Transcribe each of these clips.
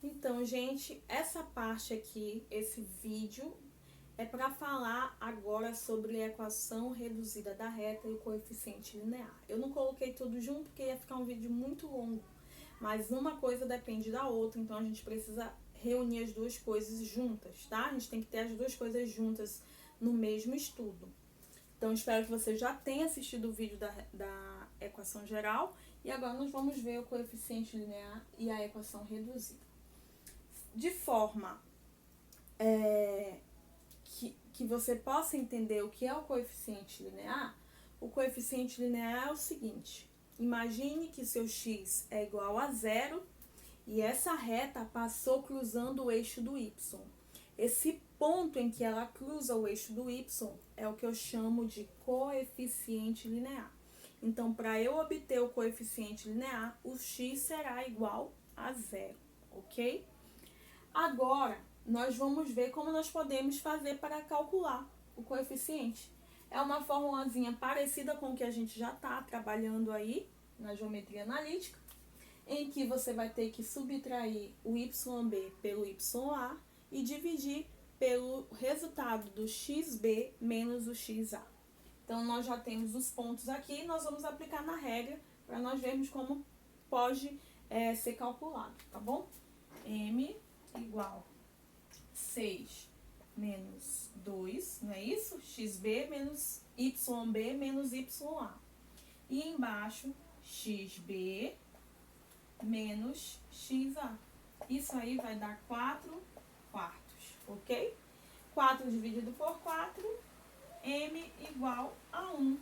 Então, gente, essa parte aqui, esse vídeo, é para falar agora sobre a equação reduzida da reta e o coeficiente linear. Eu não coloquei tudo junto porque ia ficar um vídeo muito longo, mas uma coisa depende da outra, então a gente precisa reunir as duas coisas juntas, tá? A gente tem que ter as duas coisas juntas no mesmo estudo. Então, espero que você já tenha assistido o vídeo da equação geral e agora nós vamos ver o coeficiente linear e a equação reduzida. De forma que você possa entender o que é o coeficiente linear, o coeficiente linear é o seguinte: imagine que seu x é igual a zero e essa reta passou cruzando o eixo do y. Esse ponto em que ela cruza o eixo do y é o que eu chamo de coeficiente linear. Então, para eu obter o coeficiente linear, o x será igual a zero, ok? Agora, nós vamos ver como nós podemos fazer para calcular o coeficiente. É uma formulazinha parecida com o que a gente já está trabalhando aí na geometria analítica, em que você vai ter que subtrair o YB pelo YA e dividir pelo resultado do XB menos o XA. Então, nós já temos os pontos aqui, nós vamos aplicar na regra para nós vermos como pode ser calculado, tá bom? M igual 6 menos 2, não é isso? XB menos YB menos YA. E embaixo, XB menos XA. Isso aí vai dar 4 quartos, ok? 4 dividido por 4, M igual a 1.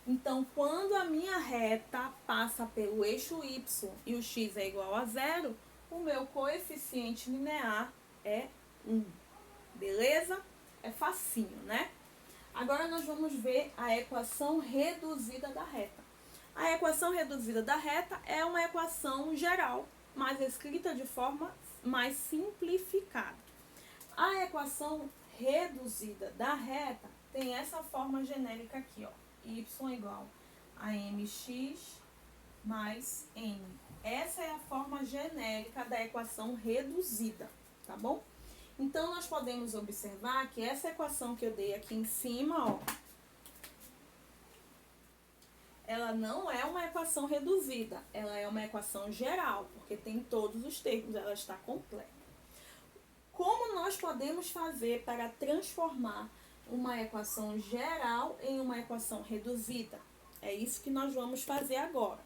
Então, quando a minha reta passa pelo eixo Y e o x é igual a zero, o meu coeficiente linear é 1. Beleza? É facinho, né? Agora nós vamos ver a equação reduzida da reta. A equação reduzida da reta é uma equação geral, mas escrita de forma mais simplificada. A equação reduzida da reta tem essa forma genérica aqui, ó. Y igual a mx mais n. Essa é a forma genérica da equação reduzida, tá bom? Então, nós podemos observar que essa equação que eu dei aqui em cima, ó, ela não é uma equação reduzida, ela é uma equação geral, porque tem todos os termos, ela está completa. Como nós podemos fazer para transformar uma equação geral em uma equação reduzida? É isso que nós vamos fazer agora.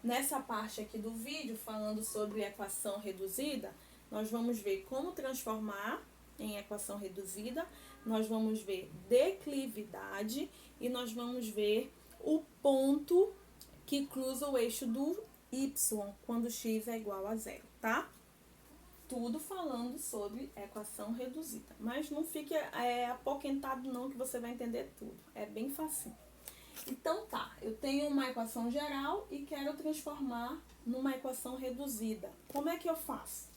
Nessa parte aqui do vídeo, falando sobre equação reduzida, nós vamos ver como transformar em equação reduzida, nós vamos ver declividade e nós vamos ver o ponto que cruza o eixo do y quando x é igual a zero, tá? Tudo falando sobre equação reduzida. Mas não fique apoquentado não, que você vai entender tudo. É bem facinho. Então tá, eu tenho uma equação geral e quero transformar numa equação reduzida. Como é que eu faço?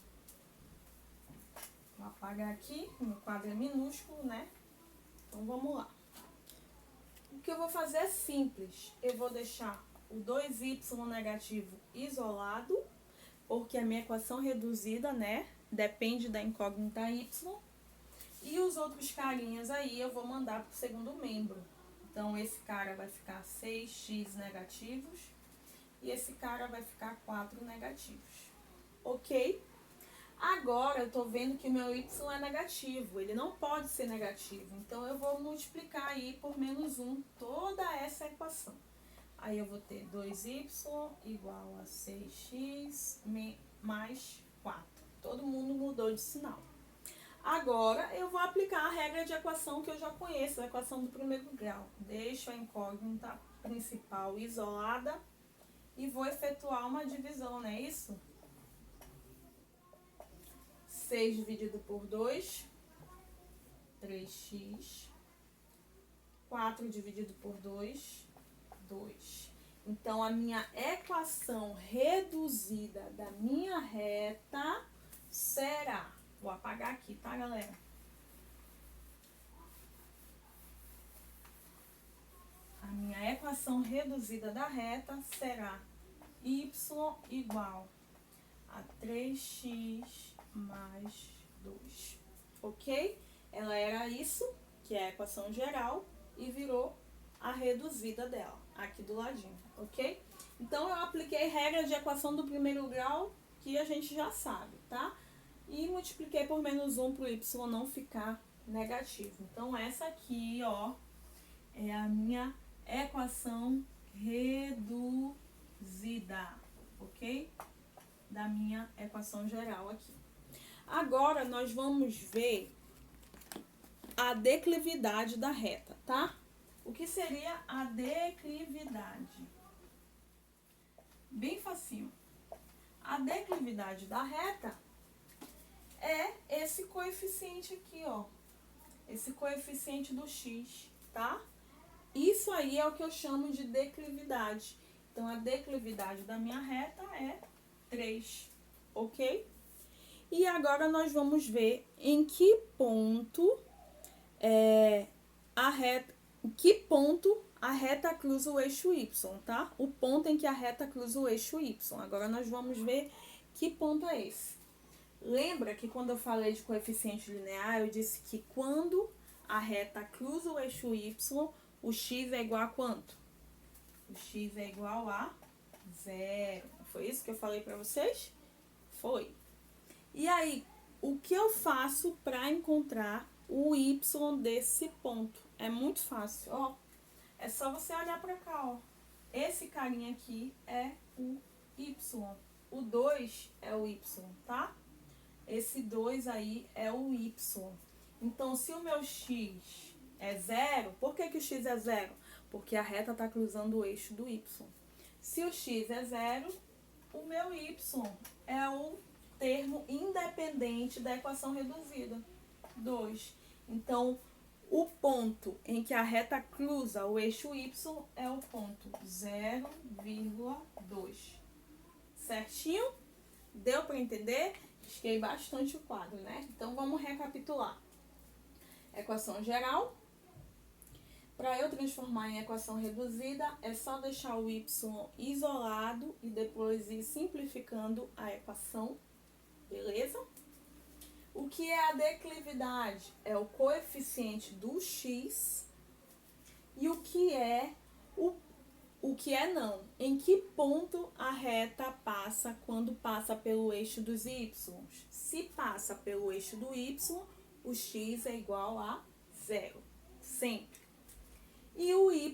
Vou apagar aqui, o meu quadro é minúsculo, né? Então vamos lá. O que eu vou fazer é simples. Eu vou deixar o 2y negativo isolado, porque a minha equação reduzida, né, depende da incógnita y. E os outros carinhas aí eu vou mandar para o segundo membro. Então, esse cara vai ficar 6x negativos e esse cara vai ficar 4 negativos. Ok? Agora, eu estou vendo que o meu y é negativo, ele não pode ser negativo. Então, eu vou multiplicar aí por menos 1 toda essa equação. Aí, eu vou ter 2y igual a 6x mais 4. Todo mundo mudou de sinal. Agora, eu vou aplicar a regra de equação que eu já conheço, a equação do primeiro grau. Deixo a incógnita principal isolada e vou efetuar uma divisão, não é isso? 6 dividido por 2, 3x. 4 dividido por 2, 2. Então, a minha equação reduzida da minha reta será... Vou apagar aqui, tá, galera? A minha equação reduzida da reta será y igual a 3x mais 2, ok? Ela era isso, que é a equação geral, e virou a reduzida dela, aqui do ladinho, ok? Então, eu apliquei regra de equação do primeiro grau, que a gente já sabe, tá? E multipliquei por menos 1 para o y não ficar negativo. Então, essa aqui, ó, é a minha equação reduzida, ok? Da minha equação geral aqui. Agora, nós vamos ver a declividade da reta, tá? O que seria a declividade? Bem facinho. A declividade da reta é esse coeficiente aqui, ó. Esse coeficiente do x, tá? Isso aí é o que eu chamo de declividade. Então, a declividade da minha reta é 3, ok? E agora nós vamos ver em que ponto a reta cruza o eixo y, tá? O ponto em que a reta cruza o eixo y. Agora nós vamos ver que ponto é esse. Lembra que quando eu falei de coeficiente linear, eu disse que quando a reta cruza o eixo y, o x é igual a quanto? O x é igual a 0. Foi isso que eu falei para vocês? Foi. E aí, o que eu faço para encontrar o y desse ponto? É muito fácil, ó. É só você olhar para cá, ó. Esse carinha aqui é o y. O 2 é o y, tá? Esse 2 aí é o y. Então, se o meu x é 0, por que o x é 0? Porque a reta está cruzando o eixo do y. Se o x é 0, o meu y é o termo independente da equação reduzida, 2. Então, o ponto em que a reta cruza o eixo y é o ponto 0,2. Certinho? Deu para entender? Risquei bastante o quadro, né? Então, vamos recapitular. Equação geral. Para eu transformar em equação reduzida, é só deixar o y isolado e depois ir simplificando a equação. Beleza? O que é a declividade? É o coeficiente do x. E o que é não? Em que ponto a reta passa quando passa pelo eixo dos y? Se passa pelo eixo do y, o x é igual a 0. Sempre. E o y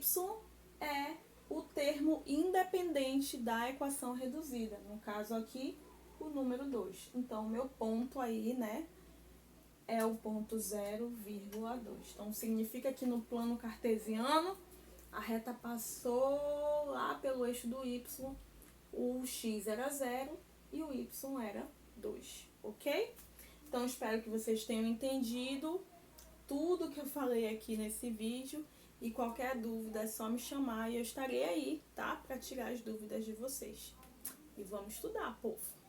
é o termo independente da equação reduzida. No caso aqui, o número 2. Então, o meu ponto aí, né, é o ponto 0,2. Então, significa que no plano cartesiano, a reta passou lá pelo eixo do y, o x era 0 e o y era 2, ok? Então, espero que vocês tenham entendido tudo que eu falei aqui nesse vídeo. E qualquer dúvida é só me chamar e eu estarei aí, tá? Para tirar as dúvidas de vocês. E vamos estudar, povo!